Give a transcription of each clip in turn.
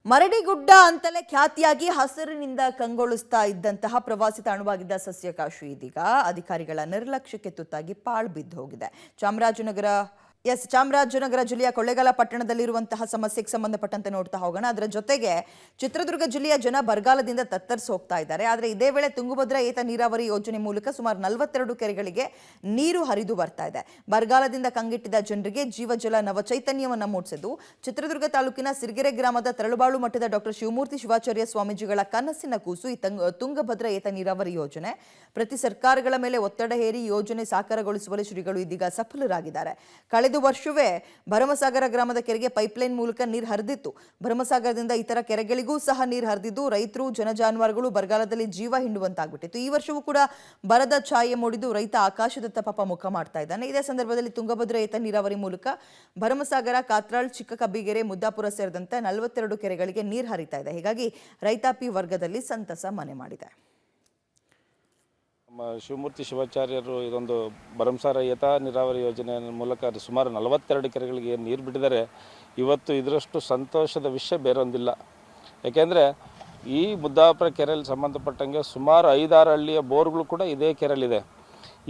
ಮರಡಿಗುಡ್ಡ ಅಂತಲೇ ಖ್ಯಾತಿಯಾಗಿ ಹಸಿರಿನಿಂದ ಕಂಗೊಳಿಸ್ತಾ ಇದ್ದಂತಹ ಪ್ರವಾಸಿ ತಾಣವಾಗಿದ್ದ ಸಸ್ಯಕಾಶಿ ಇದೀಗ ಅಧಿಕಾರಿಗಳ ನಿರ್ಲಕ್ಷ್ಯಕ್ಕೆ ತುತ್ತಾಗಿ ಪಾಳು ಬಿದ್ದು ಹೋಗಿದೆ. ಚಾಮರಾಜನಗರ ಜಿಲ್ಲೆಯ ಕೊಳ್ಳೇಗಾಲ ಪಟ್ಟಣದಲ್ಲಿರುವಂತಹ ಸಮಸ್ಯೆಗೆ ಸಂಬಂಧಪಟ್ಟಂತೆ ನೋಡ್ತಾ ಹೋಗೋಣ. ಅದರ ಜೊತೆಗೆ ಚಿತ್ರದುರ್ಗ ಜಿಲ್ಲೆಯ ಜನ ಬರಗಾಲದಿಂದ ತತ್ತರಿಸಿ ಹೋಗ್ತಾ ಇದ್ದಾರೆ. ಆದರೆ ಇದೇ ವೇಳೆ ತುಂಗಭದ್ರಾ ಏತ ನೀರಾವರಿ ಯೋಜನೆ ಮೂಲಕ ಸುಮಾರು 42 ಕೆರೆಗಳಿಗೆ ನೀರು ಹರಿದು ಬರ್ತಾ ಇದೆ. ಬರಗಾಲದಿಂದ ಕಂಗೆಟ್ಟಿದ್ದ ಜನರಿಗೆ ಜೀವಜಲ ನವಚೈತನ್ಯವನ್ನು ಮೂಡಿಸಿದ್ದು ಚಿತ್ರದುರ್ಗ ತಾಲೂಕಿನ ಸಿರಿಗೆರೆ ಗ್ರಾಮದ ತರಳುಬಾಳು ಮಠದ ಡಾಕ್ಟರ್ ಶಿವಮೂರ್ತಿ ಶಿವಾಚಾರ್ಯ ಸ್ವಾಮೀಜಿಗಳ ಕನಸಿನ ಕೂಸು ಈ ತುಂಗಭದ್ರಾ ಏತ ನೀರಾವರಿ ಯೋಜನೆ. ಪ್ರತಿ ಸರ್ಕಾರಗಳ ಮೇಲೆ ಒತ್ತಡ ಹೇರಿ ಯೋಜನೆ ಸಾಕಾರಗೊಳಿಸುವಲ್ಲಿ ಶ್ರೀಗಳು ಇದೀಗ ಸಫಲರಾಗಿದ್ದಾರೆ. ಕಳೆದ ವರ್ಷವೇ ಭರಮಸಾಗರ ಗ್ರಾಮದ ಕೆರೆಗೆ ಪೈಪ್ಲೈನ್ ಮೂಲಕ ನೀರು ಹರಿದಿತ್ತು. ಭರಮಸಾಗರದಿಂದ ಇತರ ಕೆರೆಗಳಿಗೂ ಸಹ ನೀರು ಹರಿದಿದ್ದು ರೈತರು ಜನಜಾನುವಾರುಗಳು ಬರಗಾಲದಲ್ಲಿ ಜೀವ ಹಿಂಡುವಂತಾಗ್ಬಿಟ್ಟಿತ್ತು. ಈ ವರ್ಷವೂ ಕೂಡ ಬರದ ಛಾಯೆ ಮೂಡಿದ್ದು ರೈತ ಆಕಾಶದತ್ತ ಪಾಪ ಮುಖ ಮಾಡ್ತಾ ಇದ್ದಾನೆ. ಇದೇ ಸಂದರ್ಭದಲ್ಲಿ ತುಂಗಭದ್ರಾ ಏತ ನೀರಾವರಿ ಮೂಲಕ ಭರಮಸಾಗರ, ಕಾತ್ರಾಳ್, ಚಿಕ್ಕ ಕಬ್ಬಿಗೆರೆ, ಮುದ್ದಾಪುರ ಸೇರಿದಂತೆ 42 ಕೆರೆಗಳಿಗೆ ನೀರು ಹರಿತಾ ಇದೆ. ಹೀಗಾಗಿ ರೈತಾಪಿ ವರ್ಗದಲ್ಲಿ ಸಂತಸ ಮನೆ ಮಾಡಿದೆ. ನಮ್ಮ ಶಿವಮೂರ್ತಿ ಶಿವಾಚಾರ್ಯರು ಇದೊಂದು ಭರಮಸಾಗರ ಏತ ನೀರಾವರಿ ಯೋಜನೆ ಮೂಲಕ ಸುಮಾರು 42 ಕೆರೆಗಳಿಗೆ ನೀರು ಬಿಟ್ಟಿದ್ದಾರೆ. ಇವತ್ತು ಇದರಷ್ಟು ಸಂತೋಷದ ವಿಷಯ ಬೇರೊಂದಿಲ್ಲ. ಯಾಕೆಂದರೆ ಈ ಮುದ್ದಾಪುರ ಕೆರೆಯಲ್ಲಿ ಸಂಬಂಧಪಟ್ಟಂಗೆ ಸುಮಾರು 5-6 ಹಳ್ಳಿಯ ಬೋರ್ಗಳು ಕೂಡ ಇದೇ ಕೆರೆಯಲ್ಲಿದೆ.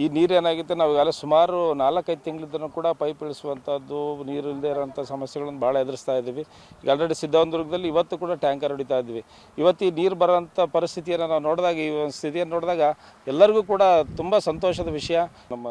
ಈ ನೀರು ಏನಾಗುತ್ತೆ, ನಾವು ಈಗಾಗಲೇ ಸುಮಾರು 4-5 ತಿಂಗಳಿಂದನೂ ಕೂಡ ಪೈಪ್ ಇಳಿಸುವಂಥದ್ದು, ನೀರು ಇಲ್ಲದೆ ಇರೋಂಥ ಸಮಸ್ಯೆಗಳನ್ನು ಭಾಳ ಎದುರಿಸ್ತಾ ಇದ್ದೀವಿ. ಈಗ ಆಲ್ರೆಡಿ ಸಿದ್ಧವನದುರ್ಗದಲ್ಲಿ ಇವತ್ತು ಕೂಡ ಟ್ಯಾಂಕರ್ ಹೊಡಿತಾ ಇದ್ವಿ. ಇವತ್ತು ಈ ನೀರು ಬರೋಂಥ ಪರಿಸ್ಥಿತಿಯನ್ನು ನಾವು ನೋಡಿದಾಗ, ಈ ಸ್ಥಿತಿಯನ್ನು ನೋಡಿದಾಗ ಎಲ್ಲರಿಗೂ ಕೂಡ ತುಂಬ ಸಂತೋಷದ ವಿಷಯ. ನಮ್ಮ